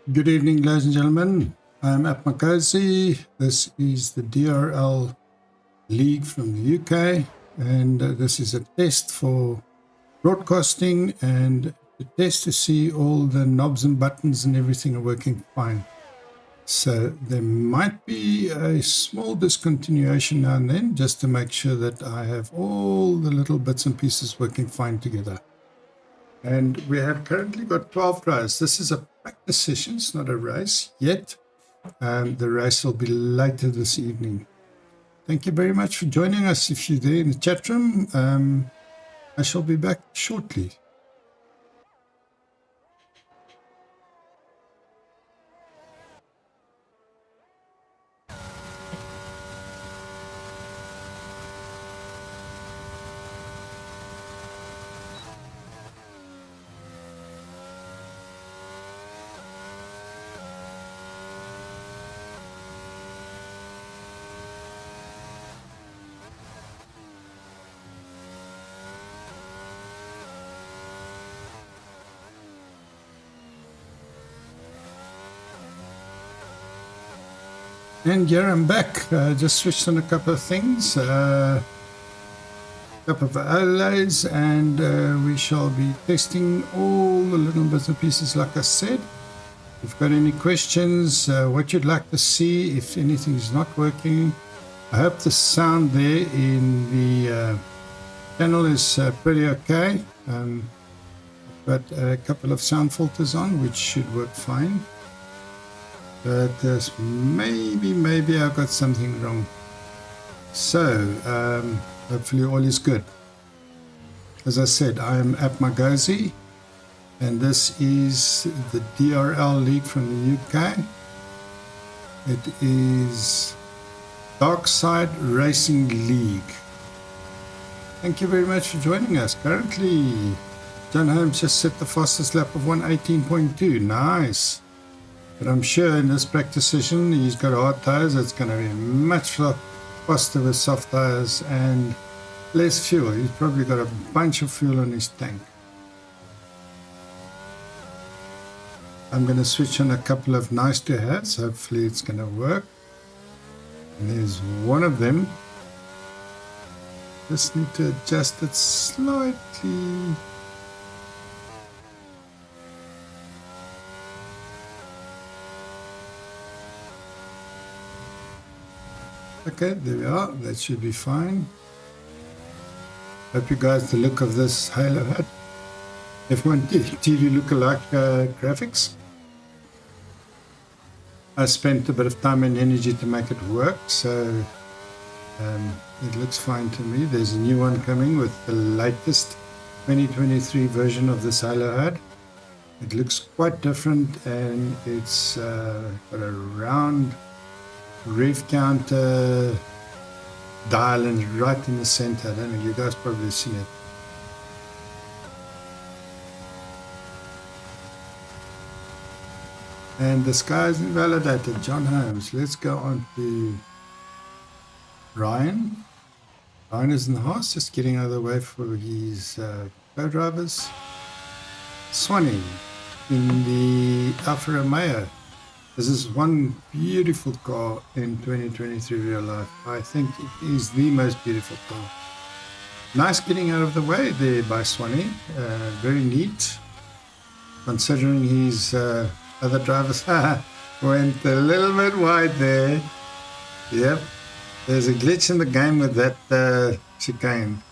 Good evening, ladies and gentlemen. I'm apmargOZi. This is the DRL League from the UK, and this is a test for broadcasting and a test to see all the knobs and buttons and everything are working fine. So there might be a small discontinuation now and then, just to make sure that I have all the little bits and pieces working fine together. And we have currently got 12 drivers. This is a practice session, it's not a race yet. The race will be later this evening. Thank you very much for joining us. If you're there in the chat room, I shall be back shortly. And here I'm back. Just switched on a couple of things, a couple of overlays, and we shall be testing all the little bits and pieces like I said. If you've got any questions, what you'd like to see, if anything is not working. I hope the sound there in the channel is pretty okay. I've got a couple of sound filters on, which should work fine. But maybe I've got something wrong. So hopefully all is good. As I said, I am apmargOZi, and this is the DRL League from the UK. It is Dark Side Racing League. Thank you very much for joining us. Currently, John Holmes just set the fastest lap of 1:18.2. Nice. But I'm sure in this practice session, he's got hard tires. It's going to be much faster with soft tires and less fuel. He's probably got a bunch of fuel in his tank. I'm going to switch on a couple of nice to haves. Hopefully it's going to work. And there's one of them. Just need to adjust it slightly. Okay, there we are. That should be fine. Hope you guys the look of this halo hat. F1 TV lookalike graphics. I spent a bit of time and energy to make it work, so it looks fine to me. There's a new one coming with the latest 2023 version of this halo hat. It looks quite different, and it's got a round rev counter dial and right in the center. I don't know, you guys probably seen it. And the sky is invalidated. John Holmes. Let's go on to Ryan. Ryan is in the house, just getting out of the way for his co-drivers. Swanee in the Alfa Romeo. This is one beautiful car in 2023 real life. I think it is the most beautiful car. Nice getting out of the way there by Swanee. Very neat, considering his other drivers went a little bit wide there. Yep, there's a glitch in the game with that chicane.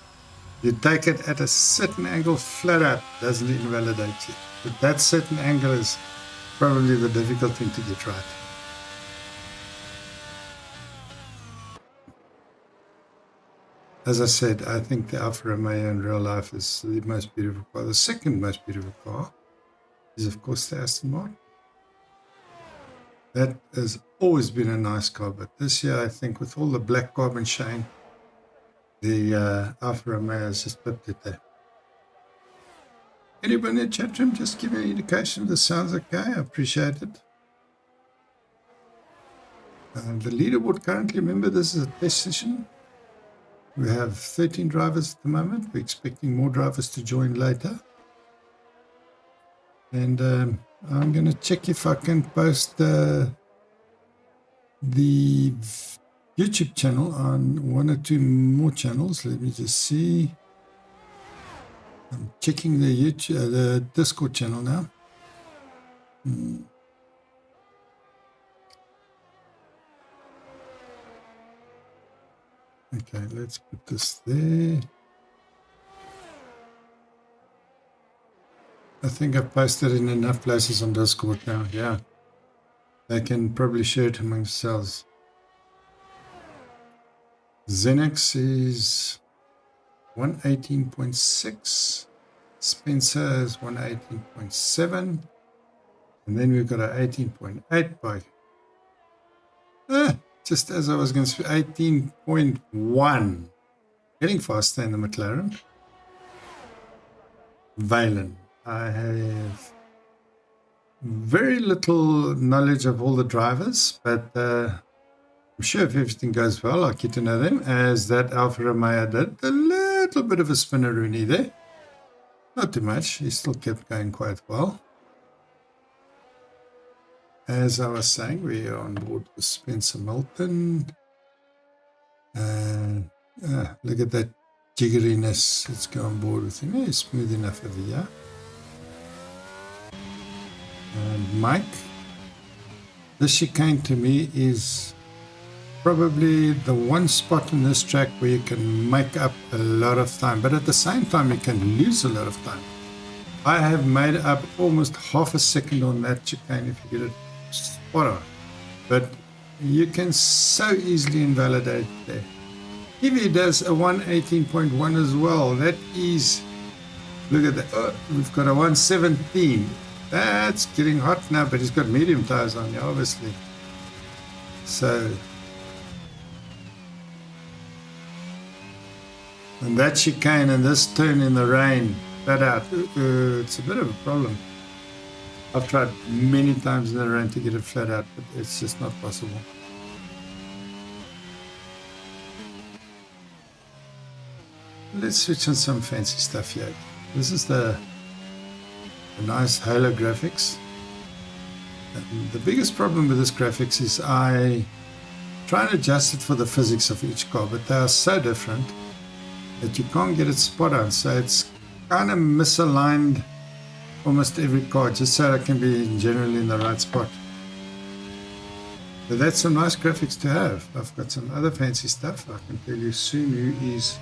You take it at a certain angle flat out, doesn't invalidate you. But that certain angle is probably the difficult thing to get right. As I said, I think the Alfa Romeo in real life is the most beautiful car. The second most beautiful car is, of course, the Aston Martin. That has always been a nice car, but this year, I think with all the black carbon shine, the Alfa Romeo has just pipped it there. Anybody in the chat room, just give me an indication if this sounds okay. I appreciate it. The leaderboard currently, remember, this is a test session. We have 13 drivers at the moment. We're expecting more drivers to join later. And I'm going to check if I can post the YouTube channel on one or two more channels. Let me just see. I'm checking the YouTube, the Discord channel now. Okay, let's put this there. I think I've posted in enough places on Discord now. Yeah, they can probably share it among themselves. Xenex is 118.6. Spencer is 118.7. And then we've got an 18.8 bike. Just as I was going to say, 18.1. Getting faster in the McLaren. Valen. I have very little knowledge of all the drivers, but I'm sure if everything goes well, I'll get to know them, as that Alfa Romeo did. A little bit of a spinneroonie there. Not too much. He still kept going quite well. As I was saying, we are on board with Spencer Milton. Look at that jiggeriness. Let's go on board with him. He's smooth enough over here. And Mike. This chicane to me is probably the one spot in this track where you can make up a lot of time, but at the same time you can lose a lot of time. I have made up almost half a second on that chicane if you get it spot on, but you can so easily invalidate there. If he does a 118.1 as well, that is, look at that. Oh, we've got a 117. That's getting hot now, but he's got medium tires on here, obviously. So, and that chicane and this turn in the rain, flat out, it's a bit of a problem. I've tried many times in the rain to get it flat out, but it's just not possible. Let's switch on some fancy stuff here. This is the nice halo graphics. And the biggest problem with this graphics is I try and adjust it for the physics of each car, but they are so different that you can't get it spot on. So it's kind of misaligned almost every car, just so I can be generally in the right spot. But that's some nice graphics to have. I've got some other fancy stuff. I can tell you soon who is.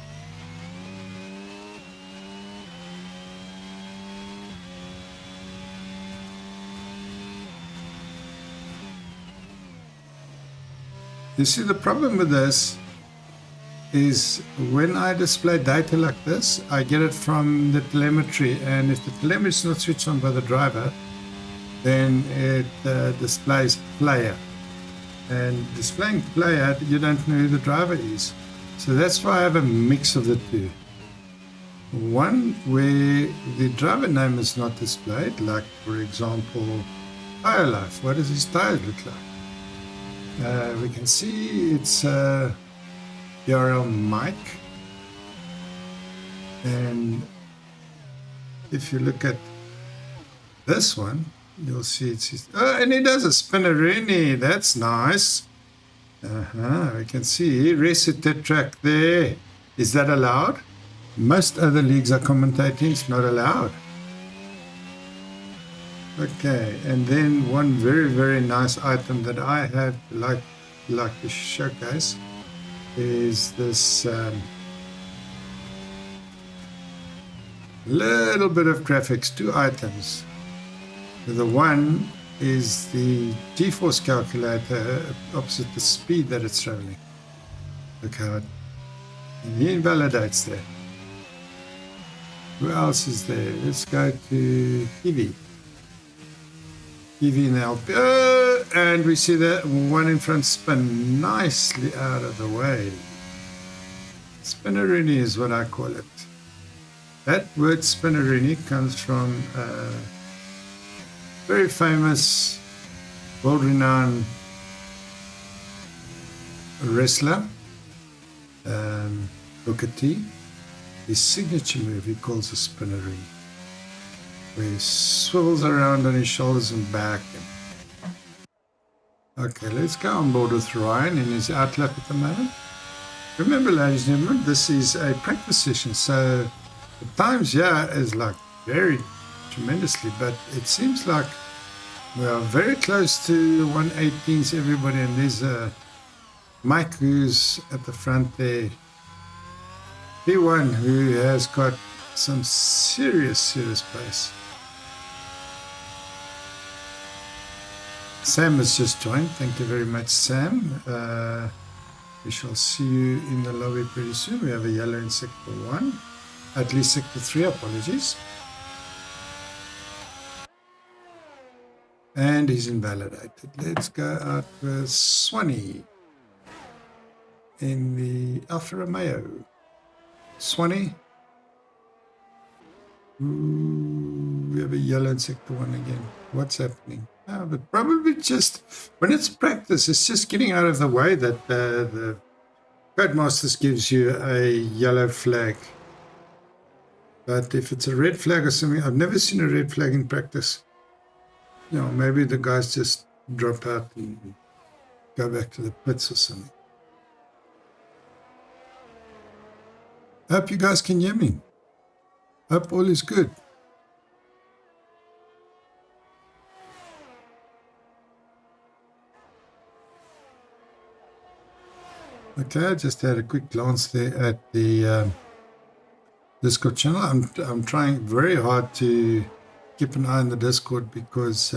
You see, the problem with this is when I display data like this, I get it from the telemetry, and if the telemetry is not switched on by the driver, then it displays player. And displaying player, you don't know who the driver is. So that's why I have a mix of the two. One where the driver name is not displayed, like for example, tire life. What does his tires look like? We can see it's DRL Mike, and if you look at this one, you'll see it's and he does a spinnerini. That's nice. We can see reset that track there. Is that allowed? Most other leagues are commentating. It's not allowed. Okay, and then one very, very nice item that I have like to showcase is this little bit of graphics, two items. The one is the G-force calculator opposite the speed that it's traveling. Look how it, and he invalidates there. Who else is there? Let's go to Kiwi. Kiwi in the LP. And we see that one in front spin nicely out of the way. Spinnerini is what I call it. That word spinnerini comes from a very famous, world-renowned wrestler, Booker T. His signature move he calls a spinnerini. where he swivels around on his shoulders and back. Okay, let's go on board with Ryan in his outlap at the moment. Remember, ladies and gentlemen, this is a practice session, so the times here is like varied tremendously, but it seems like we are very close to 118s, everybody, and there's Mike who's at the front there. P1 who has got some serious pace. Sam has just joined. Thank you very much, Sam. We shall see you in the lobby pretty soon. We have a yellow in sector 1. At least sector 3, apologies. And he's invalidated. Let's go out with Swanee in the Alfa Romeo. Swanee. Ooh, we have a yellow in sector 1 again. What's happening? But probably just when it's practice, it's just getting out of the way that the Codemasters gives you a yellow flag. But if it's a red flag or something, I've never seen a red flag in practice. You know, maybe the guys just drop out and go back to the pits or something. I hope you guys can hear me. Hope all is good. Okay, I just had a quick glance there at the Discord channel. I'm trying very hard to keep an eye on the Discord because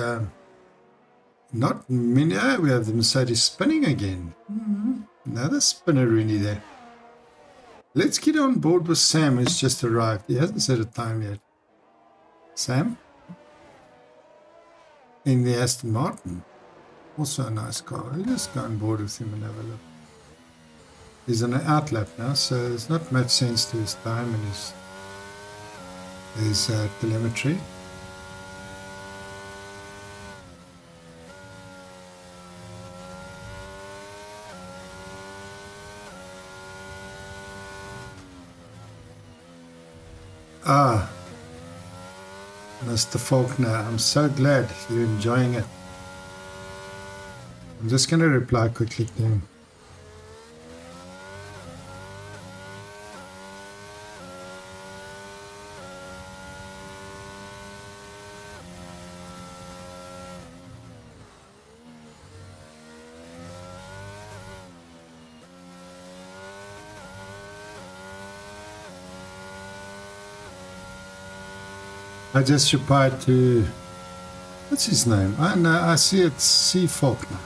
not many. We have the Mercedes spinning again. Another spinner really there. Let's get on board with Sam, who's just arrived. He hasn't set a time yet. Sam? In the Aston Martin. Also a nice car. Let's go on board with him and have a look. He's on an outlap now, so there's not much sense to his time and his telemetry. Ah, Mr. Faulkner, I'm so glad you're enjoying it. I'm just going to reply quickly to him. I just replied to, what's his name? I know, I see it's C. Faulkner.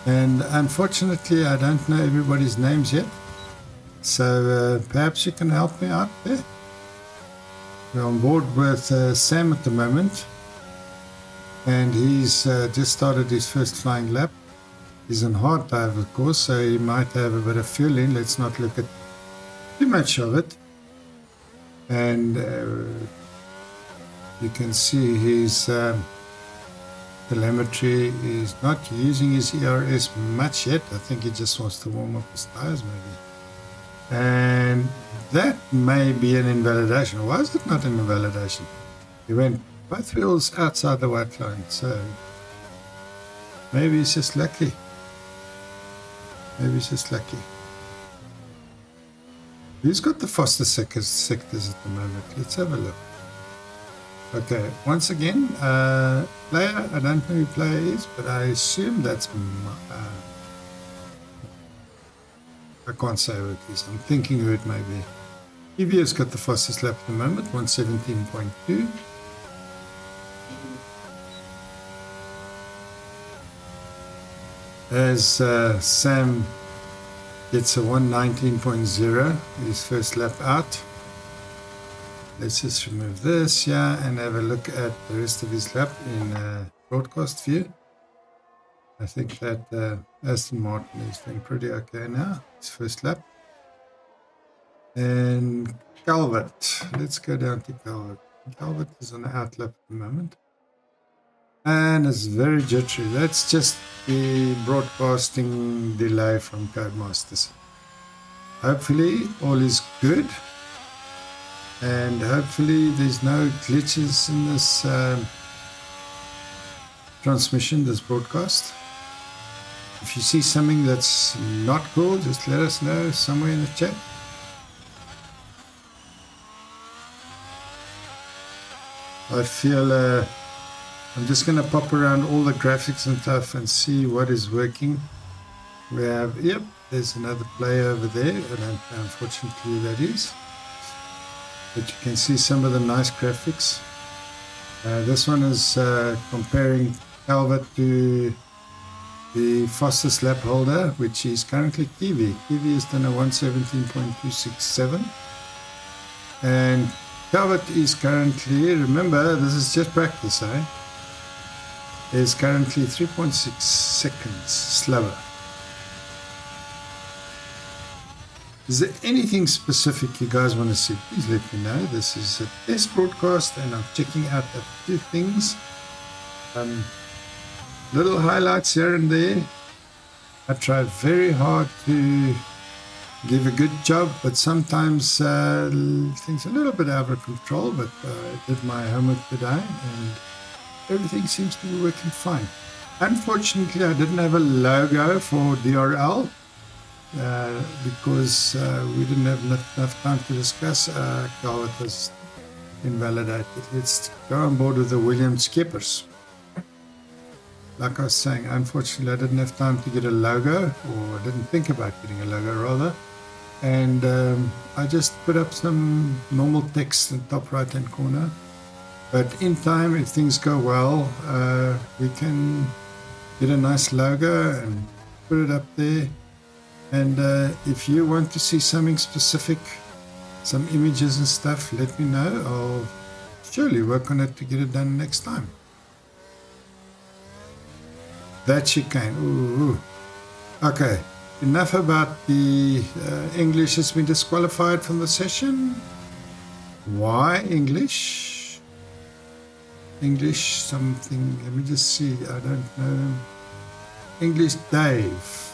And unfortunately, I don't know everybody's names yet. So perhaps you can help me out there. We're on board with Sam at the moment. And he's just started his first flying lap. He's on hard dive, of course, so he might have a bit of fuel in. Let's not look at too much of it. And you can see his telemetry is not using his ERS much yet. I think he just wants to warm up his tires maybe. And that may be an invalidation. Why is it not an invalidation? He went both wheels outside the white line, so maybe he's just lucky. Maybe he's just lucky. Who's got the fastest sectors at the moment? Let's have a look. Okay, once again, player, I don't know who player is, but I assume that's, I can't say who it is, I'm thinking who it may be. EV's got the fastest lap at the moment, 117.2. As Sam gets a 119.0, his first lap out. Let's just remove this, yeah, and have a look at the rest of his lap in broadcast view. I think that Aston Martin is doing pretty okay now, his first lap. And Calvert, let's go down to Calvert. Calvert is on the out lap at the moment. And it's very jittery. That's just the broadcasting delay from Codemasters. Hopefully all is good. and hopefully there's no glitches in this transmission, this broadcast. If you see something that's not cool, just let us know somewhere in the chat. I feel I'm just going to pop around all the graphics and stuff and see what is working. We have, yep, there's another player over there, and unfortunately that is. But you can see some of the nice graphics. This one is comparing Calvert to the fastest lap holder, which is currently Kiwi. Kiwi is done a 117.267. And Calvert is currently, remember, this is just practice, is currently 3.6 seconds slower. Is there anything specific you guys want to see? Please let me know. This is a test broadcast and I'm checking out a few things. Little highlights here and there. I try very hard to give a good job, but sometimes things are a little bit out of control, but I did my homework today and everything seems to be working fine. Unfortunately, I didn't have a logo for DRL because we didn't have enough time to discuss. Carl was invalidated. Let's go on board with the Williams skippers. Like I was saying, unfortunately, I didn't have time to get a logo, or I didn't think about getting a logo rather. And I just put up some normal text in the top right hand corner. But in time, if things go well, we can get a nice logo and put it up there. And if you want to see something specific, some images and stuff, let me know. I'll surely work on it to get it done next time. That chicane. Ooh. Okay. Enough about the English has been disqualified from the session. Why English? English something. Let me just see. I don't know. English Dave.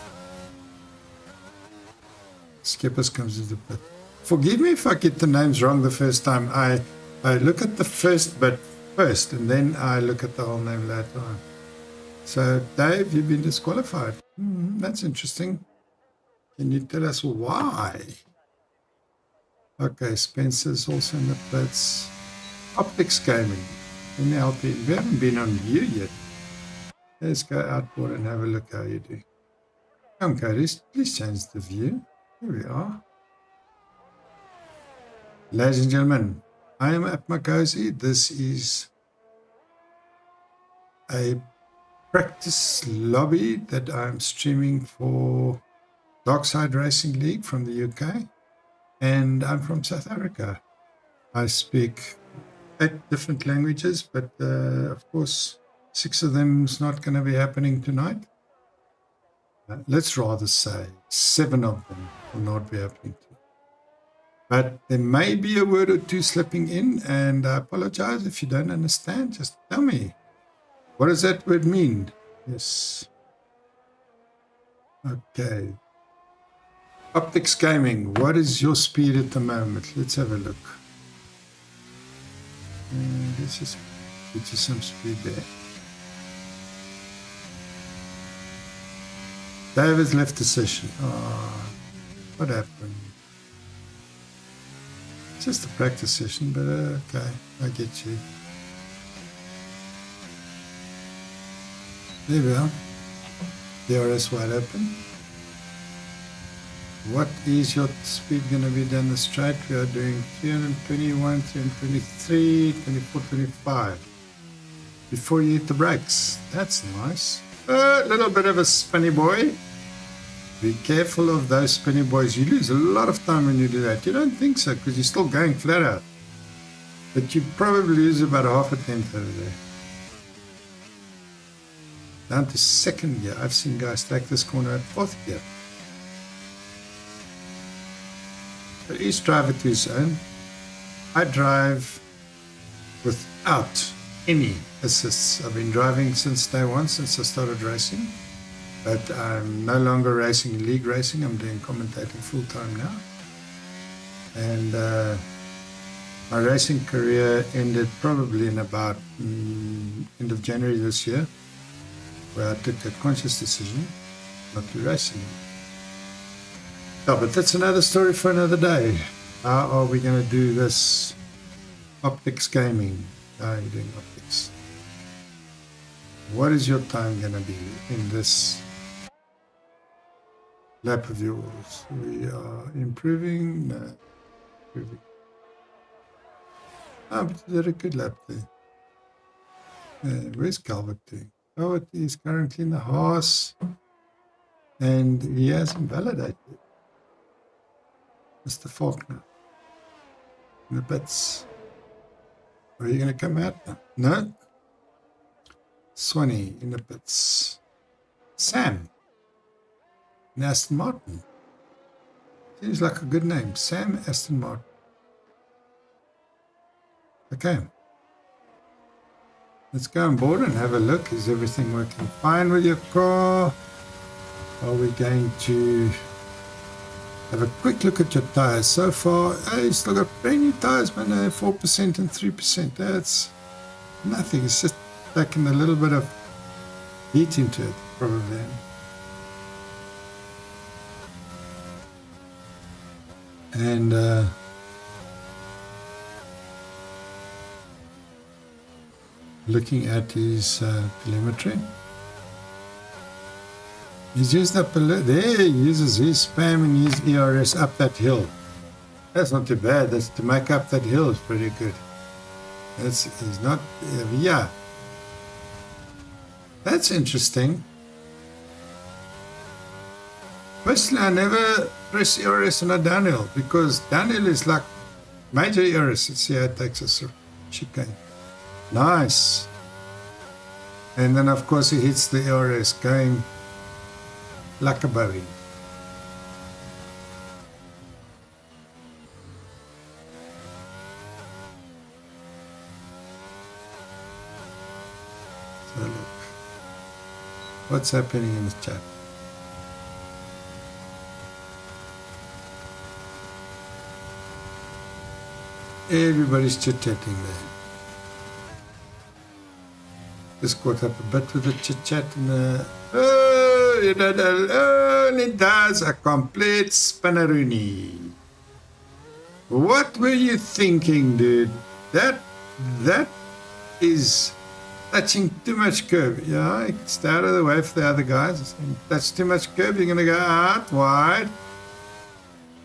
Skippers comes into play. Forgive me if I get the names wrong the first time. I look at the first bit first and then I look at the whole name later on. So, Dave, you've been disqualified. That's interesting. Can you tell us why? Okay, Spencer's also in the pits. Optics Gaming. Let me help you. We haven't been on view yet. Let's go outboard and have a look how you do. Come, Cody, please change the view. Here we are. Ladies and gentlemen, I am apmargOZi. This is a practice lobby that I'm streaming for Darkside Racing League from the UK, and I'm from South Africa. I speak 8 different languages, but of course 6 of them is not going to be happening tonight. Let's rather say 7 of them will not be happening tonight. But there may be a word or two slipping in, and I apologize if you don't understand. Just tell me. What does that word mean? Yes. Okay. Optics Gaming, what is your speed at the moment? Let's have a look. Let's just get you some speed there. David's left the session. Oh, what happened? It's just a practice session, but okay, I get you. There we are. DRS wide open. What is your speed going to be down the straight? We are doing 321, 323, 24, 25. Before you hit the brakes. That's nice. A little bit of a spinny boy. Be careful of those spinny boys. You lose a lot of time when you do that. You don't think so because you're still going flat out. But you probably lose about half a tenth over there. Down to 2nd gear. I've seen guys take this corner at 4th gear. But each driver to his own. I drive without any assists. I've been driving since day one, since I started racing. But I'm no longer racing league racing. I'm doing commentating full time now. And My racing career ended probably in about end of January this year, where I took a conscious decision not to race anymore. Oh, but that's another story for another day. How are we going to do this optics gaming? How are you doing optics? What is your time going to be in this lap of yours? We are improving. No, improving. Oh, but you did a good lap there. Where's Calvert doing? Calvert is currently in the Haas, and he hasn't validated. Mr. Faulkner in the pits. Are you going to come out now? No. Swanee in the pits. Sam in Aston Martin. Seems like a good name. Sam Aston Martin. Okay. Let's go on board and have a look. Is everything working fine with your car? Are we going to have a quick look at your tires? So far, you still got brand new tires, man. 4% and 3%. That's nothing. It's just taking a little bit of heat into it, probably. And looking at his telemetry. He's used up a little, there he uses his spam and his ERS up that hill. That's not too bad. That's to make up that hill is pretty good. He's not, yeah. That's interesting. Personally, I never press ERS on a downhill because downhill is like major ERS. Let's see how it takes us through chicane. Nice. And then, of course, he hits the ERS going like a Bowie. So look, what's happening in the chat? Everybody's chit-chatting there. Just caught up a bit with the chit-chat and it does a complete spinneroony. What were you thinking, dude? That is touching too much curb. Yeah, stay out of the way for the other guys. That's too much curb. You're going to go out wide.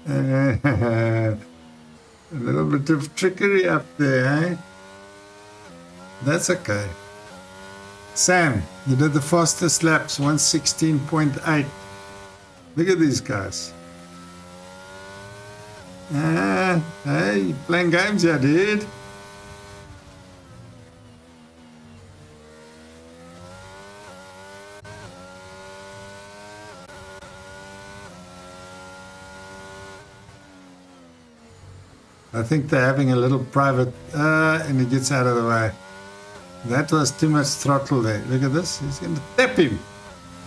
A little bit of trickery up there, eh? That's okay. Sam, you did the fastest laps, 116.8. Look at these guys. Hey, you playing games here, dude. I think they're having a little private, and he gets out of the way. That was too much throttle there. Look at this. He's going to tap him.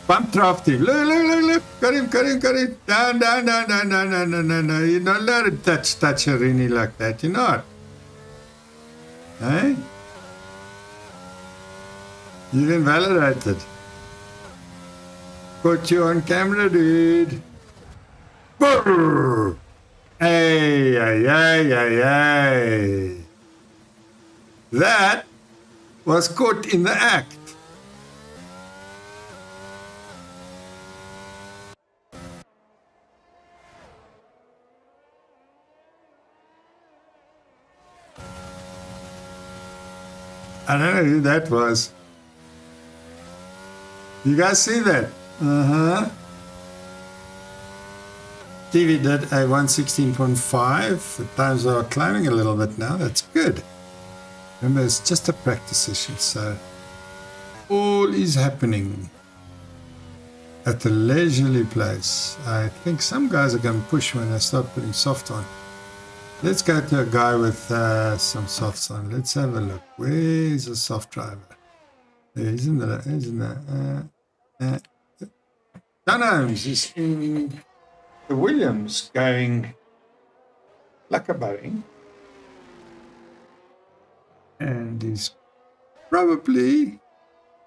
Bump draft him. Look. Got him. Down. No. You're not allowed to touch a Rini like that. You're not. Hey? You're invalidated. Caught you on camera, dude. Brrr. Hey. That was caught in the act. I don't know who that was. You guys see that? TV did a 116.5. The times are climbing a little bit now. That's good. Remember, it's just a practice session, so all is happening at a leisurely pace. I think some guys are going to push when they start putting soft on. Let's go to a guy with some softs on. Let's have a look. Where's the soft driver? There, he's in the Dunham's is in the Williams going like a Boeing. And he's probably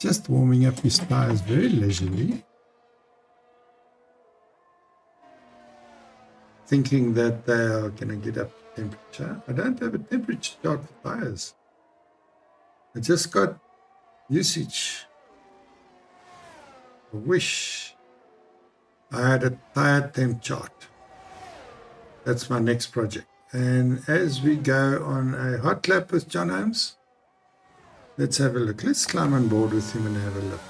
just warming up his tires very leisurely, thinking that they are going to get up to temperature. I don't have a temperature chart for tires. I just got usage. I wish I had a tire temp chart. That's my next project. And as we go on a hot lap with John Holmes, let's have a look. Let's climb on board with him and have a look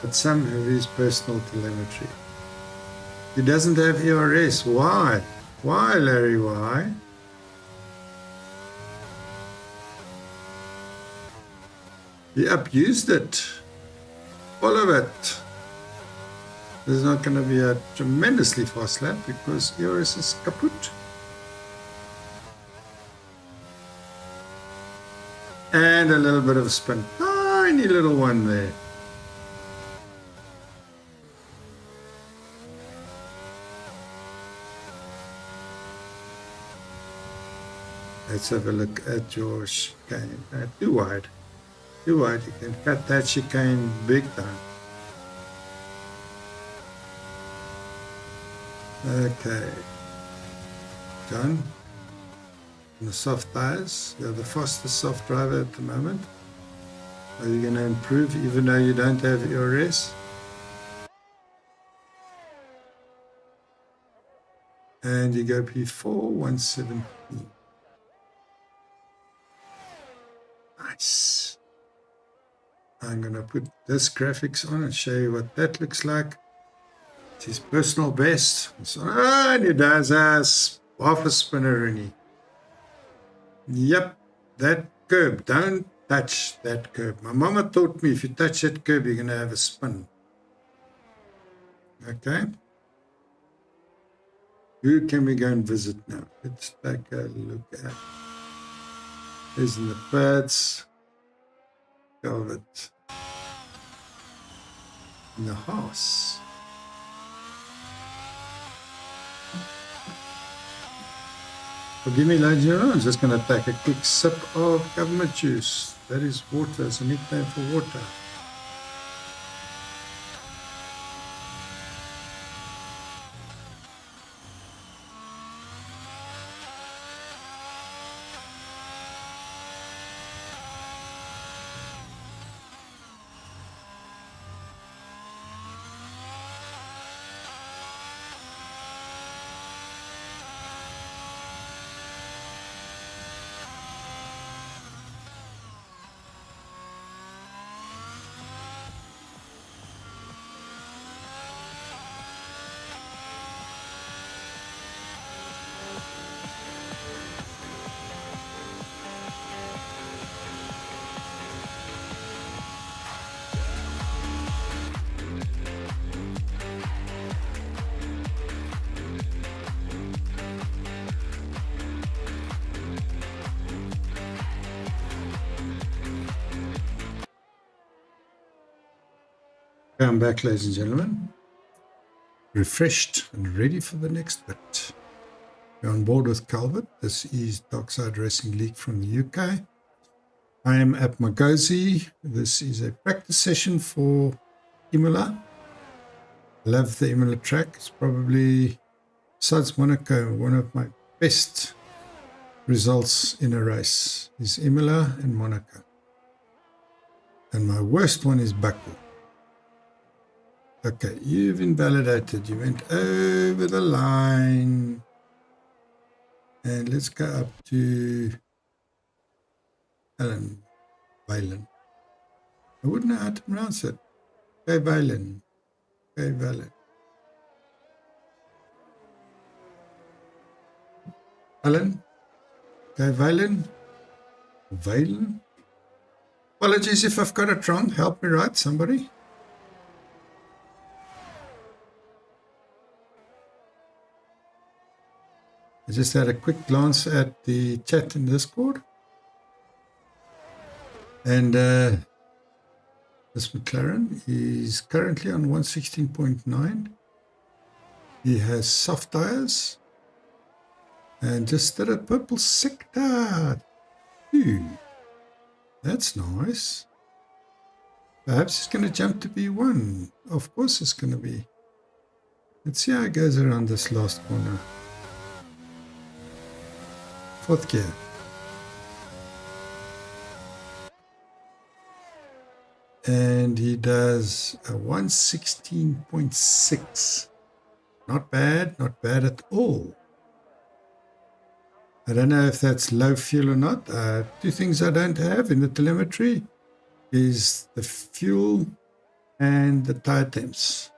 at some of his personal telemetry. He doesn't have ERS. Why? Why, Larry? Why? He abused it. All of it. This is not going to be a tremendously fast lap because ERS is kaput. And a little bit of a spin. Tiny little one there. Let's have a look at your chicane. Too wide. Too wide. You can cut that chicane big time. Okay. John, on the soft tires, you're the fastest soft driver at the moment. Are you going to improve even though you don't have ERS? And you go P4, 117. Nice. I'm going to put this graphics on and show you what that looks like. It's his personal best. And he does half a spinner in it. Yep, that curb. Don't touch that curb. My mama taught me if you touch that curb, you're going to have a spin. Okay. Who can we go and visit now? Let's take a look at. There's in the pads. Velvet. In the house. Forgive me, ladies and gentlemen, I'm just going to take a quick sip of government juice. That is water. It's a nickname for water. I'm back, ladies and gentlemen, refreshed and ready for the next bit. We're on board with Calvert. This is Dockside Racing League from the UK. I am apmargOZi. This is a practice session for Imola. Love the Imola track. It's probably, besides Monaco, one of my best results in a race is Imola and Monaco. And my worst one is Baku. Okay, you've invalidated. You went over the line. And let's go up to Alan Valen. I wouldn't know how to pronounce it. Okay, Valen. Okay, Valen. Alan. Okay, Valen. Valen. Apologies if I've got it wrong. Help me right, somebody. I just had a quick glance at the chat in Discord. And this McLaren is currently on 116.9. He has soft tires. And just did a purple sector. Ooh. That's nice. Perhaps it's going to jump to B1. Of course it's going to be. Let's see how it goes around this last corner. Fourth gear. And he does a 116.6. Not bad at all. I don't know if that's low fuel or not. Two things I don't have in the telemetry is the fuel and the tire temps.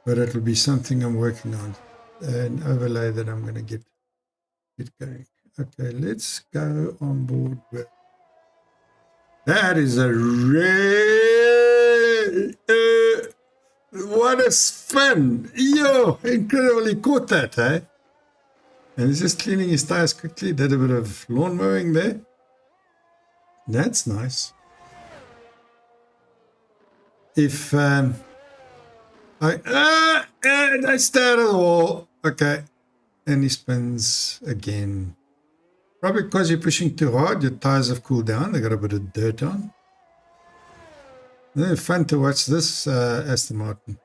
But it'll be something I'm working on. An overlay that I'm going to get going. Okay, let's go on board with. That is a rare. What a spin! Yo, incredible! He caught that, eh? And he's just cleaning his tires quickly. Did a bit of lawn mowing there. That's nice. If I stare at the wall. Okay, and he spins again. Probably because you're pushing too hard. Your tires have cooled down. They got a bit of dirt on. Fun to watch this Aston Martin.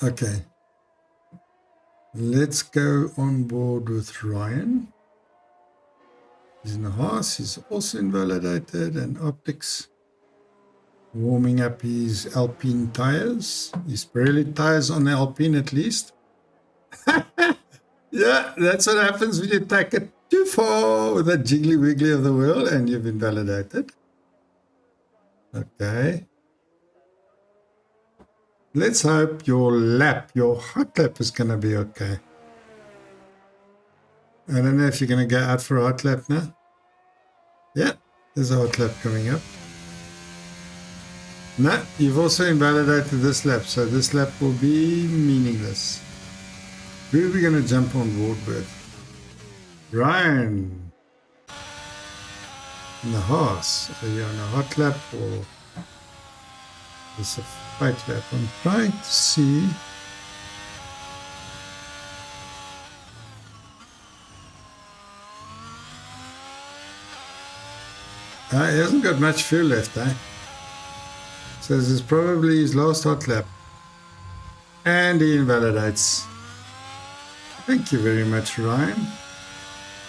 Okay. Let's go on board with Ryan. He's in the Haas. He's also invalidated. And optics. Warming up his Alpine tires. His Pirelli tires on the Alpine at least. Yeah, that's what happens when you take it too far with that jiggly wiggly of the wheel and you've invalidated. Okay. Let's hope your hot lap is going to be okay. I don't know if you're going to go out for a hot lap now. Yeah, there's a hot lap coming up. No, you've also invalidated this lap, so this lap will be meaningless. Who are we going to jump on board with? Ryan. In the Haas. Are you on a hot lap or is a fight lap? I'm trying to see. He hasn't got much fuel left, eh? So this is probably his last hot lap. And he invalidates. Thank you very much, Ryan.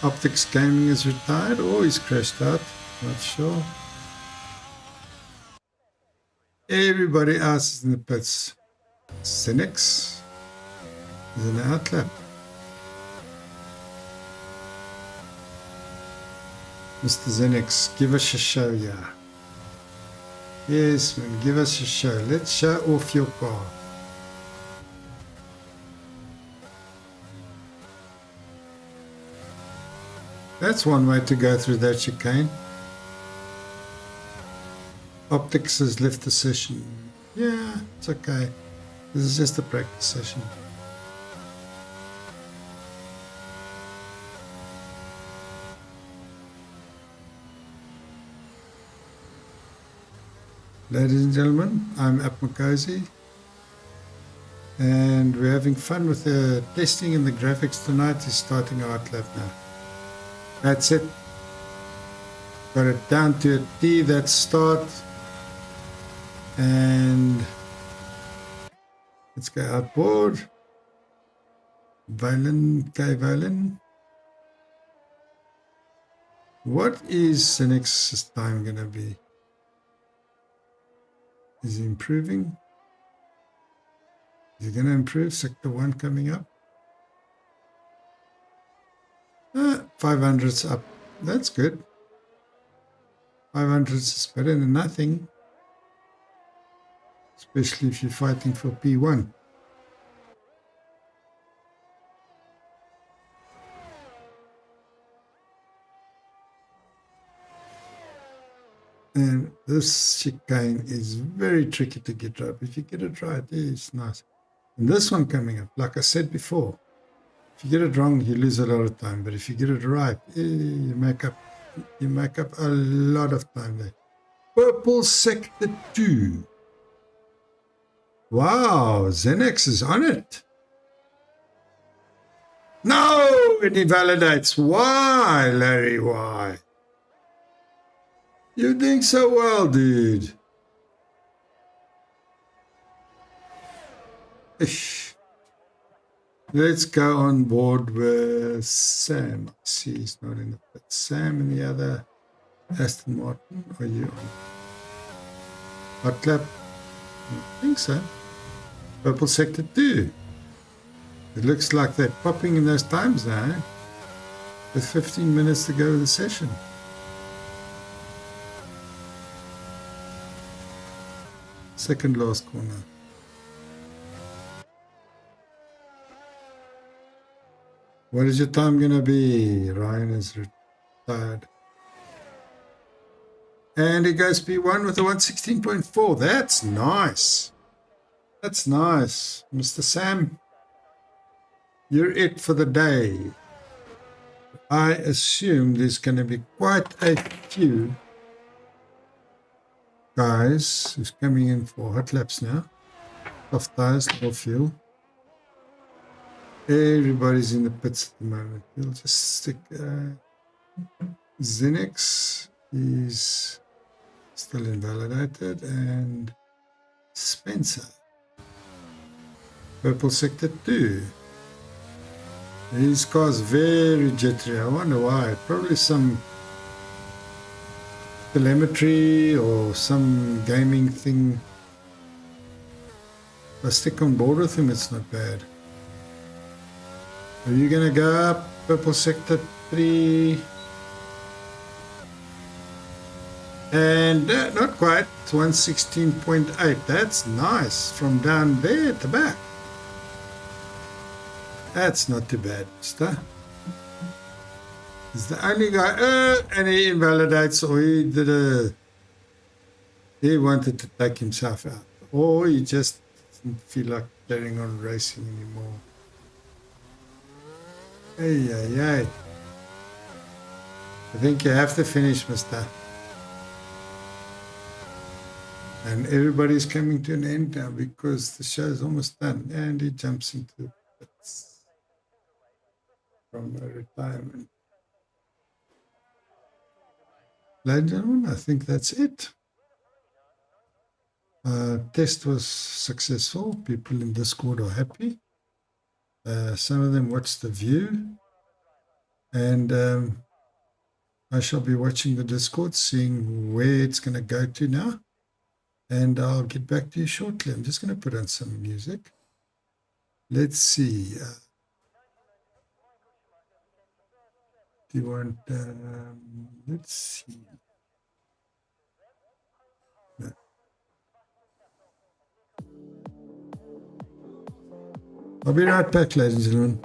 Optics Gaming is retired, or he's crashed out. Not sure. Everybody else is in the pits. Zenix is in the hot lap. Mr. Zenix, give us a show, yeah. Yes, man, give us a show. Let's show off your car. That's one way to go through that chicane. Optics has left the session. Yeah, it's okay. This is just a practice session. Ladies and gentlemen, I'm apmargOZi, and we're having fun with the testing and the graphics tonight. Is starting our hot lap now. That's it. Got it down to a T, that start. And let's go outboard. Valen, K Valen. What is the next time going to be? Is he improving? Is he going to improve? Sector 1 coming up. 500's up. That's good. 500's is better than nothing. Especially if you're fighting for P1. And this chicane is very tricky to get right. If you get it right, it's nice. And this one coming up, like I said before, if you get it wrong, you lose a lot of time. But if you get it right, you make up a lot of time there. Purple Sector 2. Wow, Zenex is on it. No, it invalidates. Why, Larry? Why? You're doing so well, dude. Ish. Let's go on board with Sam. I see he's not in the pit. Sam and the other Aston Martin. Are you on? Hot lap? I think so. Purple sector 2. It looks like they're popping in those times now, eh? With 15 minutes to go with the session. Second last corner. What is your time going to be? Ryan is retired. And he goes P1 with a 116.4. That's nice. That's nice. Mr. Sam, you're it for the day. I assume there's going to be quite a few guys who's coming in for hot laps now. Soft tires, low fuel. Everybody's in the pits at the moment. We'll just stick Zenix. He's still invalidated. And Spencer. Purple sector 2. His car's very jittery. I wonder why. Probably some telemetry or some gaming thing. If I stick on board with him, it's not bad. Are you going to go up? Purple sector 3. And not quite. 116.8. That's nice. From down there at the back. That's not too bad, mister. He's the only guy. And he invalidates, or he wanted to take himself out. Or he just didn't feel like carrying on racing anymore. Hey. I think you have to finish, mister. And everybody's coming to an end now because the show is almost done. And he jumps into the pits from retirement. Ladies and gentlemen, I think that's it. Test was successful. People in Discord are happy. Some of them watched the view. And I shall be watching the Discord, seeing where it's going to go to now. And I'll get back to you shortly. I'm just going to put on some music. Let's see. Do you want... let's see. No. I'll be right back, ladies and gentlemen.